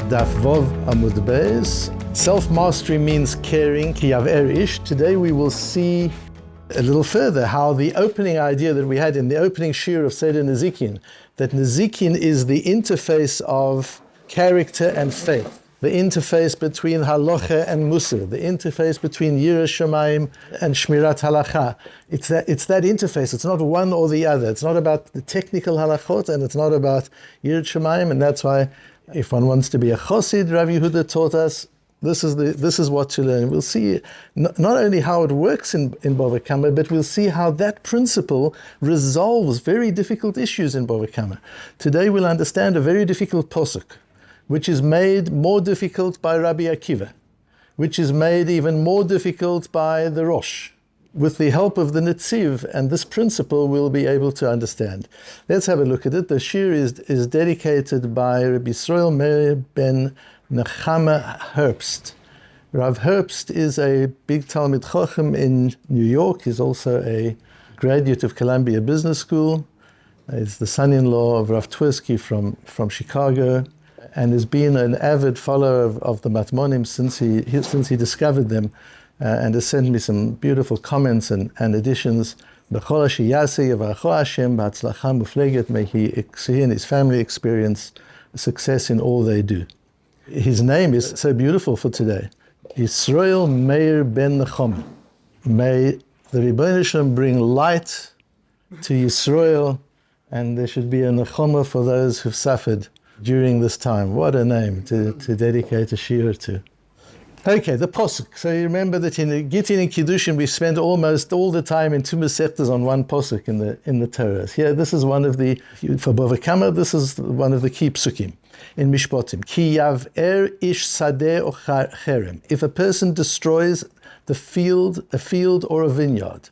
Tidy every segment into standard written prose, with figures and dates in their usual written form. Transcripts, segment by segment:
Daf Yomi BAVA. Self-mastery means caring, ki yav'er ish. Today we will see a little further how the opening idea that we had in the opening shir of Seder Nezikin, that Nezikin is the interface of character and faith, the interface between halacha and musar, the interface between yiras shamayim and shmirat halacha. It's that interface. It's not one or the other. It's not about the technical halachot and it's not about yiras shamayim, and that's why if one wants to be a chosid, Rav Yehuda taught us, this is what to learn. We'll see not only how it works in Bava Kamma, but we'll see how that principle resolves very difficult issues in Bava Kamma. Today we'll understand a very difficult posuk, which is made more difficult by Rabbi Akiva, which is made even more difficult by the Rosh. With the help of the Netziv and this principle, we'll be able to understand. Let's have a look at it. The shir is dedicated by Rabbi Yisrael Meir ben Nechama Herbst. Rav Herbst is a big Talmud Chochem in New York. He's also a graduate of Columbia Business School. He's the son-in-law of Rav Twersky from Chicago, and has been an avid follower of the Matmonim since he discovered them, and has sent me some beautiful comments and additions. May he and his family experience success in all they do. His name is so beautiful for today. Yisrael Meir ben Nechama. May the Rebbeinu Shalom bring light to Yisrael, and there should be a Nechama for those who've suffered during this time. What a name to dedicate a shir to. Okay, the posuk. So you remember that in Gittin and Kiddushin we spent almost all the time in two Masechtas on one posuk in the Torah. Here, this is one of the, for Bava Kamma, this is one of the key psukim in Mishpatim. Ki yav'er ish sadeh or cherem. If a person destroys a field or a vineyard,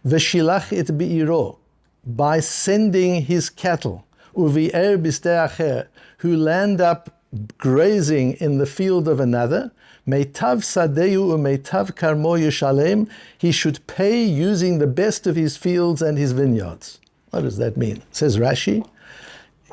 v'shilach et be'iro, by sending his cattle, uvi'er b'steh acher, who land up grazing in the field of another, meitav sadeyu umeitav karmo yishalem, he should pay using the best of his fields and his vineyards. What does that mean? Says Rashi,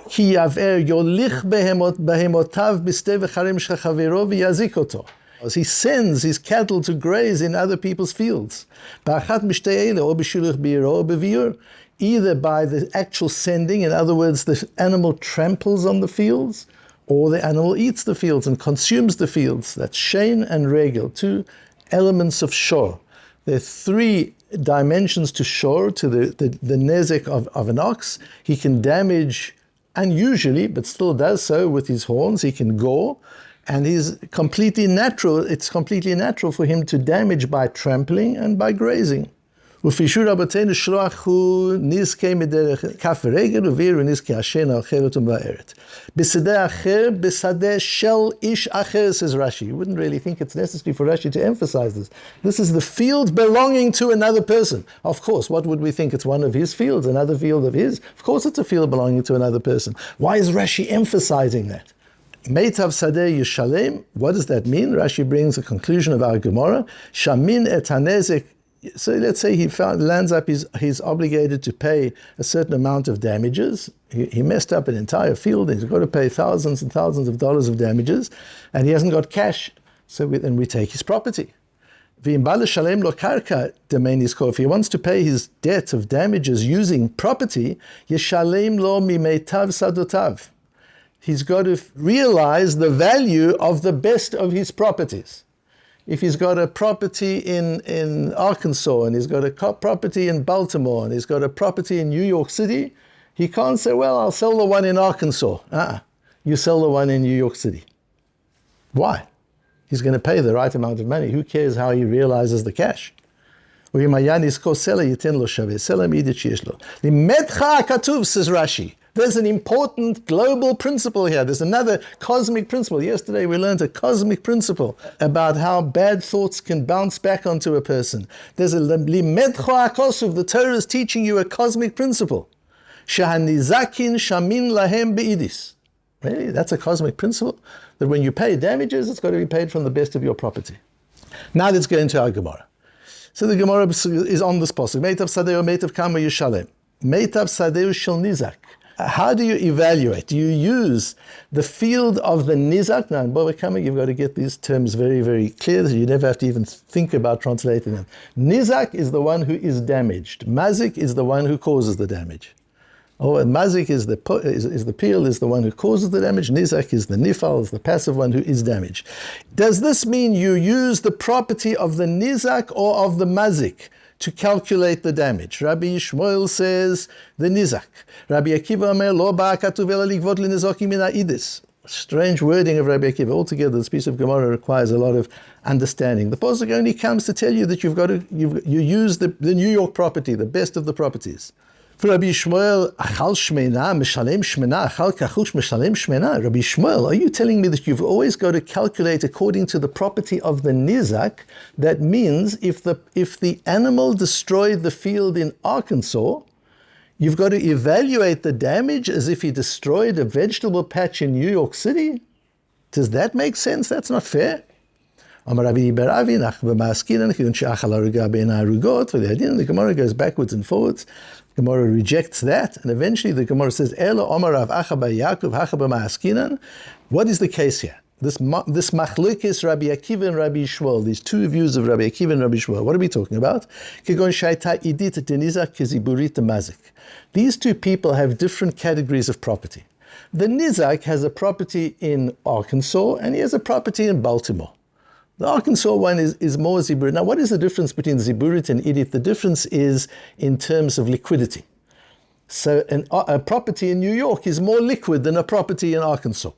ki yav'er yolich behemotav b'steh v'charem shechavero v'yazik oto. He sends his cattle to graze in other people's fields. Ba'achat mishtei ele, or b'shuluch b'iro, or b'viur, either by the actual sending, in other words, the animal tramples on the fields, or the animal eats the fields and consumes the fields. That's shein and regel, two elements of shor. There are three dimensions to shor, to the nezek of an ox. He can damage, unusually, but still does so with his horns. He can gore, and he's completely natural. It's completely natural for him to damage by trampling and by grazing. ופי רבותינו שלוח הוא נזכה מדרך כף רגל וויר ונזכה השן האוכלת ומבארת. בשדה אחר, בשדה של איש אחר, says Rashi. You wouldn't really think it's necessary for Rashi to emphasize this. This is the field belonging to another person. Of course, what would we think? It's one of his fields, another field of his? Of course it's a field belonging to another person. Why is Rashi emphasizing that? Meitav sadeh yishalem, what does that mean? Rashi brings a conclusion of our Gemara. Shamin et hanezek. So let's say he lands up, he's obligated to pay a certain amount of damages. He messed up an entire field, and he's got to pay thousands and thousands of dollars of damages, and he hasn't got cash. So then we take his property. If he wants to pay his debt of damages using property, yeshalem lo mimeitav sadotav. He's got to realize the value of the best of his properties. If he's got a property in Arkansas, and he's got a property in Baltimore, and he's got a property in New York City, he can't say, well, I'll sell the one in Arkansas. You sell the one in New York City. Why? He's going to pay the right amount of money. Who cares how he realizes the cash? Says Rashi. There's an important global principle here. There's another cosmic principle. Yesterday we learned a cosmic principle about how bad thoughts can bounce back onto a person. There's a limedcho akosuv. The Torah is teaching you a cosmic principle. Shahanizakin shamin lahem beidis. Really? That's a cosmic principle? That when you pay damages, it's got to be paid from the best of your property. Now let's go into our Gemara. So the Gemara is on this posuk. Meitav sadeh or meitav kamma yishalem. Meitav sadeh shel nizak. How do you evaluate? Do you use the field of the nizak? Now in Bava Kamma, you've got to get these terms very, very clear, so you never have to even think about translating them. Nizak is the one who is damaged. Mazik is the one who causes the damage. Mazik is the peel, is the one who causes the damage. Nizak is the nifal, is the passive one who is damaged. Does this mean you use the property of the nizak or of the mazik to calculate the damage? Rabbi Shmuel says the nizak. Rabbi Akiva omer lo ba'a katuv ela ligvot linizokim min ha'idis. Strange wording of Rabbi Akiva. Altogether, this piece of Gemara requires a lot of understanding. The pasuk only comes to tell you that you use the New York property, the best of the properties. For Rabbi Shmuel, achal shmena, mishalem shmena, achal kachush mishalem shmena. Rabbi Shmuel, are you telling me that you've always got to calculate according to the property of the nizak? That means if the animal destroyed the field in Arkansas, you've got to evaluate the damage as if he destroyed a vegetable patch in New York City? Does that make sense? That's not fair. The Gemara goes backwards and forwards. The Gemara rejects that, and eventually the Gemara says, what is the case here? This machlokes Rabbi Akiva and Rabbi Shmuel, these two views of Rabbi Akiva and Rabbi Shmuel, what are we talking about? These two people have different categories of property. The nizak has a property in Arkansas, and he has a property in Baltimore. The Arkansas one is more ziburit. Now, what is the difference between ziburit and idit? The difference is in terms of liquidity. So a property in New York is more liquid than a property in Arkansas.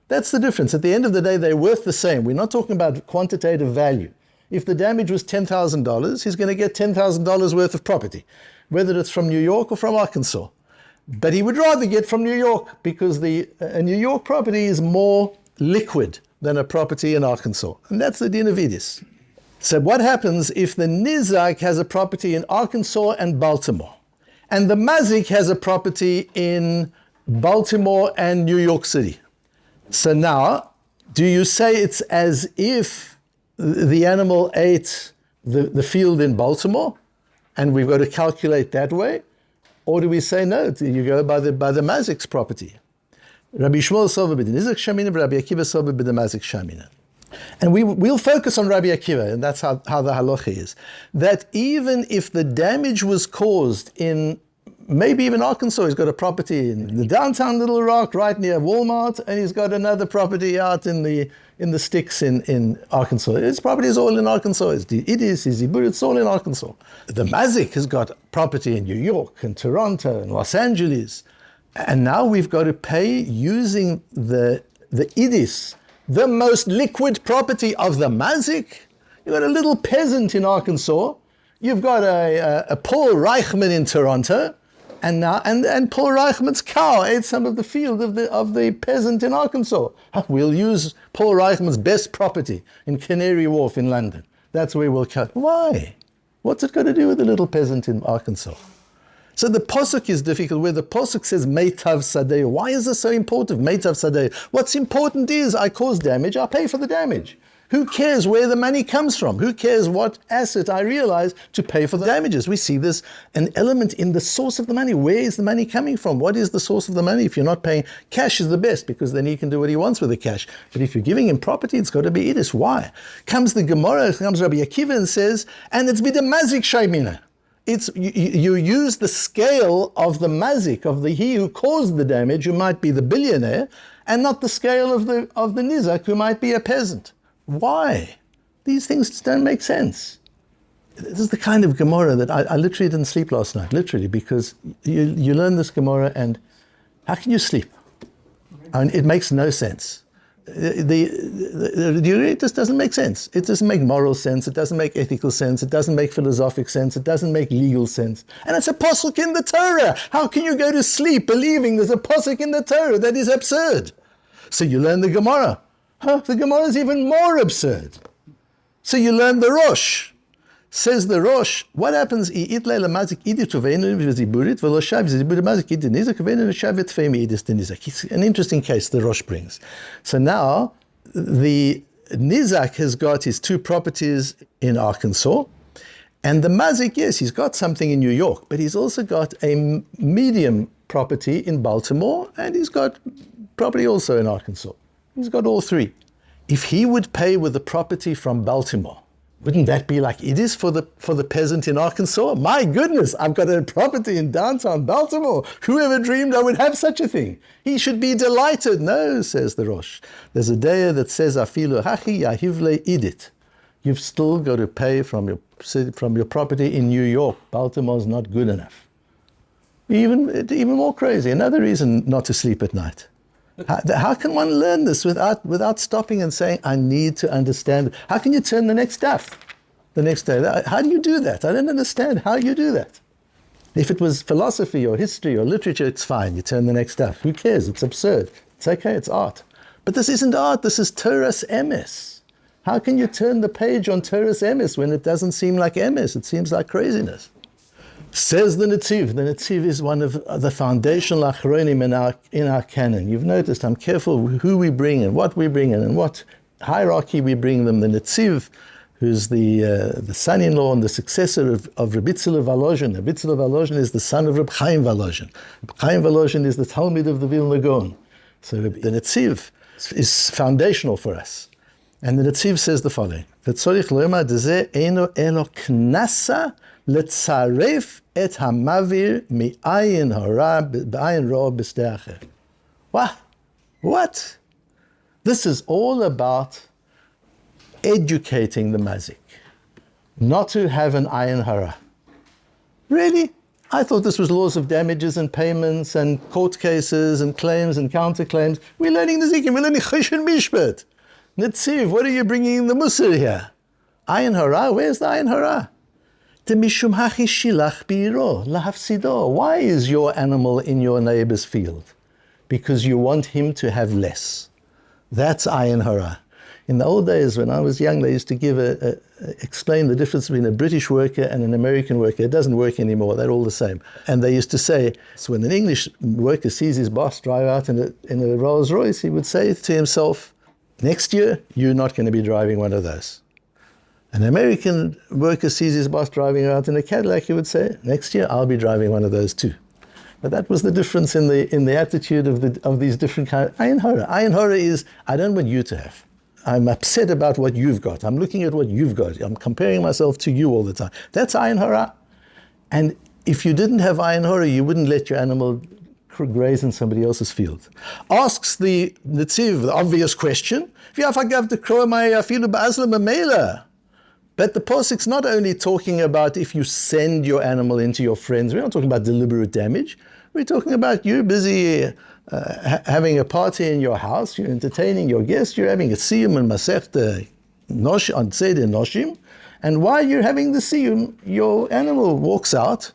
That's the difference. At the end of the day, they're worth the same. We're not talking about quantitative value. If the damage was $10,000, he's going to get $10,000 worth of property, whether it's from New York or from Arkansas. But he would rather get from New York because a New York property is more liquid than a property in Arkansas. And that's the din of Idis. So what happens if the nizak has a property in Arkansas and Baltimore, and the mazik has a property in Baltimore and New York City? So now, do you say it's as if the animal ate the field in Baltimore, and we've got to calculate that way? Or do we say, no, you go by the mazik's property? Rabbi Shmuel sover b'din nizak shamina, Rabbi Akiva sover b'din mazik shamina. And we'll focus on Rabbi Akiva, and that's how the halacha is. That even if the damage was caused in maybe even Arkansas, he's got a property in the downtown Little Rock, right near Walmart, and he's got another property out in the sticks in Arkansas. His property is all in Arkansas. His zibur, it's all in Arkansas. The mazik has got property in New York and Toronto and Los Angeles. And now we've got to pay using the idis, the most liquid property of the mazik. You've got a little peasant in Arkansas. You've got a Paul Reichman in Toronto. And now, and Paul Reichman's cow ate some of the field of the peasant in Arkansas. We'll use Paul Reichman's best property in Canary Wharf in London. That's where we'll cut. Why? What's it got to do with the little peasant in Arkansas? So the posuk is difficult, where the posuk says meitav sadeh. Why is this so important? Meitav sadeh. What's important is I cause damage, I pay for the damage. Who cares where the money comes from? Who cares what asset I realize to pay for the damages? We see this an element in the source of the money. Where is the money coming from? What is the source of the money? If you're not paying, cash is the best, because then he can do what he wants with the cash. But if you're giving him property, it's got to be idis. Why? Comes the Gemara, comes Rabbi Akiva and says, and it's b'demazik shaymina. It's you use the scale of the mazik, of he who caused the damage, who might be the billionaire, and not the scale of the nizak, who might be a peasant. Why? These things just don't make sense. This is the kind of Gemara that I literally didn't sleep last night, literally, because you learn this Gemara and how can you sleep? I mean, it makes no sense. It just doesn't make sense. It doesn't make moral sense. It doesn't make ethical sense. It doesn't make philosophic sense. It doesn't make legal sense. And it's a pasuk in the Torah. How can you go to sleep believing there's a pasuk in the Torah? That is absurd. So you learn the Gemara. The Gemara is even more absurd. So you learn the Rosh. Says the Rosh, what happens? An interesting case the Rosh brings. So now the Nizak has got his two properties in Arkansas, and the Mazik, yes, he's got something in New York, but he's also got a medium property in Baltimore, and he's got property also in Arkansas. He's got all three. If he would pay with the property from Baltimore, wouldn't that be like it is for the peasant in Arkansas? My goodness, I've got a property in downtown Baltimore. Whoever dreamed I would have such a thing? He should be delighted. No, says the Rosh. There's a day that says, Afilu hachi yahivle idit. You've still got to pay from your property in New York. Baltimore's not good enough. Even more crazy. Another reason not to sleep at night. How can one learn this without stopping and saying, I need to understand? How can you turn the next daf the next day? How do you do that? I don't understand how you do that. If it was philosophy or history or literature, it's fine. You turn the next daf. Who cares? It's absurd. It's okay. It's art. But this isn't art. This is Torah's emes. How can you turn the page on Torah's emes when it doesn't seem like emes? It seems like craziness. Says the Netziv. The Netziv is one of the foundational achronim in our canon. You've noticed I'm careful who we bring and what we bring and what hierarchy we bring them. The Netziv, who's the son-in-law and the successor of Rabbi Volozhin. Rabbi Volozhin is the son of Reb Chaim Volozhin. Reb Chaim Volozhin is the talmid of the Vilna Gaon. So the Netziv is foundational for us. And the Netziv says the following: V'tzorich lo'emar dezeh eino elo knasa letzaref et hamavir mi'ayin hara b'ayin ro'a b'sdei acher. What? This is all about educating the mazik, not to have an ayin hara. Really? I thought this was laws of damages and payments and court cases and claims and counterclaims. We're learning the zikim, we're learning choshen mishpat. Netziv, what are you bringing in the Musar here? Ayin hara, where's the ayin hara? Why is your animal in your neighbor's field? Because you want him to have less. That's ayin hara. In the old days, when I was young, they used to explain the difference between a British worker and an American worker. It doesn't work anymore, they're all the same. And they used to say, so when an English worker sees his boss drive out in a Rolls Royce, he would say to himself, next year, you're not going to be driving one of those. An American worker sees his boss driving out in a Cadillac, he would say, next year, I'll be driving one of those too. But that was the difference in the attitude of these different kinds. Ayin hara. Ayin hara is, I don't want you to have. I'm upset about what you've got. I'm looking at what you've got. I'm comparing myself to you all the time. That's ayin hara. And if you didn't have ayin hara, you wouldn't let your animal graze in somebody else's field. Asks the Netziv the obvious question, but the Posuk's not only talking about if you send your animal into your friends. We're not talking about deliberate damage. We're talking about you busy having a party in your house, you're entertaining your guests, you're having a siyum and masechta on Seder Noshim, and while you're having the siyum, your animal walks out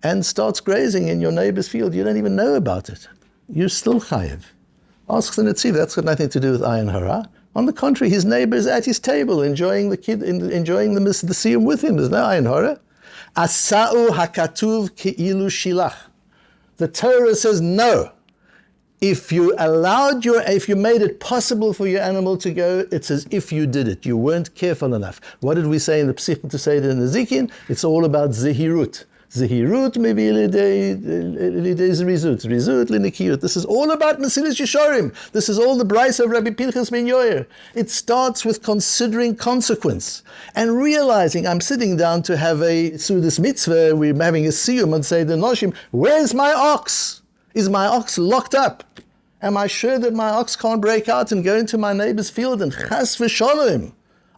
and starts grazing in your neighbor's field. You don't even know about it. You're still chayiv. Asks the Netziv, that's got nothing to do with ayin hara. On the contrary, his neighbor is at his table enjoying the siyum with him. There's no ayin hara. Asa'u hakatuv ki'ilu shilach. The Torah says no. If you made it possible for your animal to go, it's as if you did it. You weren't careful enough. What did we say in the Psicha to say in the Zikin? It's all about zehirut. Zehirut mevi lidei zrizut. Zrizut linikiyut. This is all about Mesilas Yesharim. This is all the Brais of Rabbi Pinchas ben Yoyer. It starts with considering consequence and realizing I'm sitting down to have a Sudas mitzvah, we're having a siyum and say the Noshim, where's my ox? Is my ox locked up? Am I sure that my ox can't break out and go into my neighbor's field and chas v'sholem?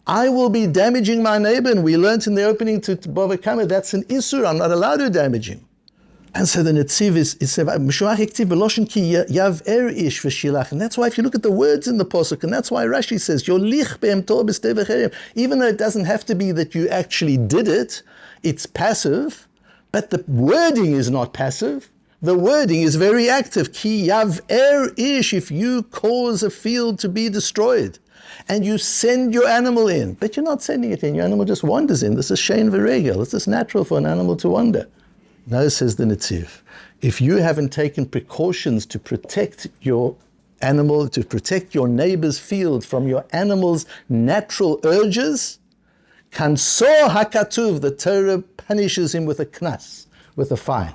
I will be damaging my neighbor, and we learned in the opening to Bava Kamma, that's an isur, I'm not allowed to damage him. And so the Netziv is, and that's why if you look at the words in the Pasuk, and that's why Rashi says, even though it doesn't have to be that you actually did it, it's passive, but the wording is not passive. The wording is very active. Ki yav'er ish, if you cause a field to be destroyed, and you send your animal in, but you're not sending it in, your animal just wanders in. This is shein v'regel. It's just natural for an animal to wander. No, says the Netziv, if you haven't taken precautions to protect your animal, to protect your neighbor's field from your animal's natural urges, kansor hakatuv, the Torah punishes him with a knas, with a fine.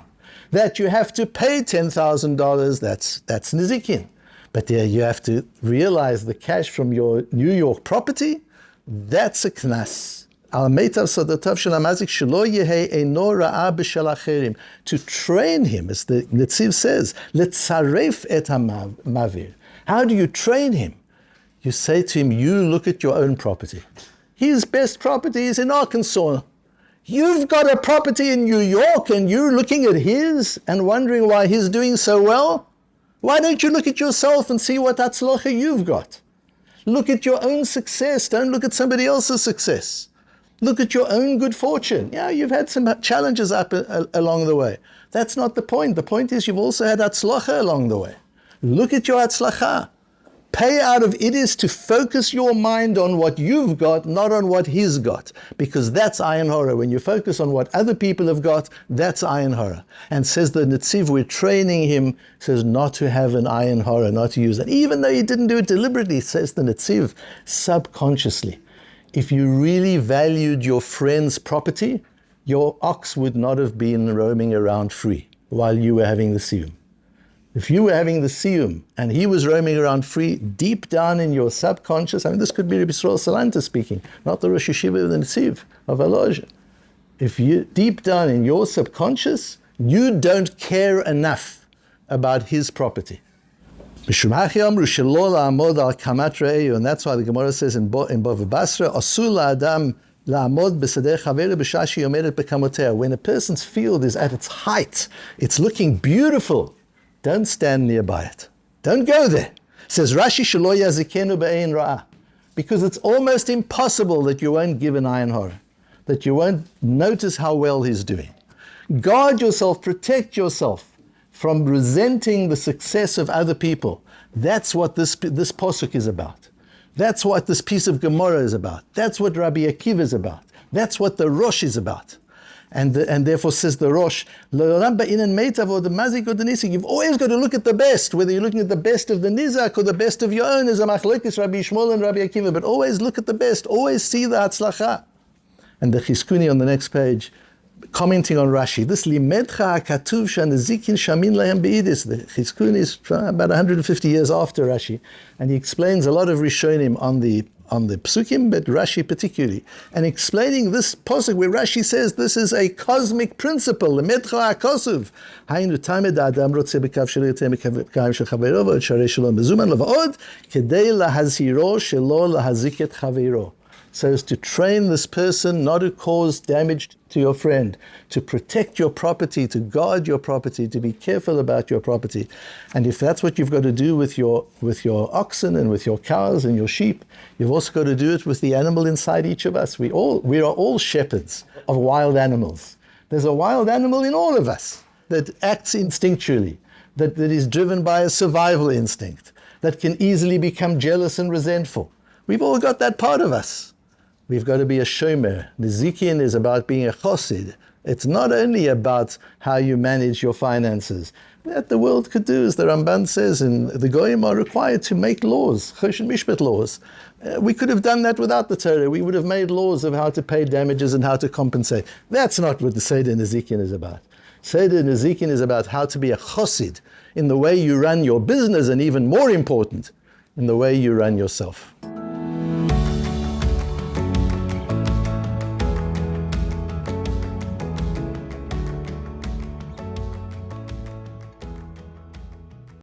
That you have to pay $10,000, that's nizikin. But you have to realize the cash from your New York property, that's a knas. To train him, as the Netziv says, letzaref et hamavir. How do you train him? You say to him, you look at your own property. His best property is in Arkansas. You've got a property in New York and you're looking at his and wondering why he's doing so well. Why don't you look at yourself and see what hatzlacha you've got? Look at your own success. Don't look at somebody else's success. Look at your own good fortune. Yeah, you've had some challenges along the way. That's not the point. The point is you've also had hatzlacha along the way. Look at your hatzlacha. Pay out of Idis to focus your mind on what you've got, not on what he's got. Because that's ayin hara. When you focus on what other people have got, that's ayin hara. And says the Netziv, we're training him, says not to have an ayin hara, not to use it. Even though he didn't do it deliberately, says the Netziv, subconsciously. If you really valued your friend's property, your ox would not have been roaming around free while you were having the siyum. If you were having the siyum and he was roaming around free, deep down in your subconscious, I mean, this could be Rabbi Yisrael Salanta speaking, not the Rosh Yeshiva of the Netziv of Aloj. If you, deep down in your subconscious, you don't care enough about his property. And that's why the Gemara says in Bava Basra, when a person's field is at its height, it's looking beautiful, don't stand nearby it. Don't go there. Says Rashi, because it's almost impossible that you won't give an ayin hara, that you won't notice how well he's doing. Guard yourself, protect yourself from resenting the success of other people. That's what this posuk is about. That's what this piece of Gemara is about. That's what Rabbi Akiva is about. That's what the Rosh is about. And therefore says the Rosh, you've always got to look at the best, whether you're looking at the best of the Nizak or the best of your own, as a machlokes Rabbi Shmuel and Rabbi Akiva, but always look at the best, always see the hatzlacha. And the Chizkuni on the next page, commenting on Rashi, this limedcha hakatuv shanazikin shamin lahem beidis. The Chizkuni is about 150 years after Rashi, and he explains a lot of Rishonim on the Psukim, but Rashi particularly, and explaining this pasuk where Rashi says this is a cosmic principle, limedcha hakosuv. Hainu tamed adam rotze bekav shelo yoter mekavim shel chaveiro v'od sharei shelo mezuman leva'od kedei lahazhiro shelo lahazik et chaveiro. So as to train this person not to cause damage to your friend, to protect your property, to guard your property, to be careful about your property. And if that's what you've got to do with your oxen and with your cows and your sheep, you've also got to do it with the animal inside each of us. We are all shepherds of wild animals. There's a wild animal in all of us that acts instinctually, that is driven by a survival instinct, that can easily become jealous and resentful. We've all got that part of us. We've got to be a shomer. Nizikin is about being a chosid. It's not only about how you manage your finances. That the world could do, as the Ramban says, and the Goyim are required to make laws, Chosh and Mishpat laws. We could have done that without the Torah. We would have made laws of how to pay damages and how to compensate. That's not what the Seder Nizikin is about. Seder Nizikin is about how to be a chosid in the way you run your business, and even more important, in the way you run yourself.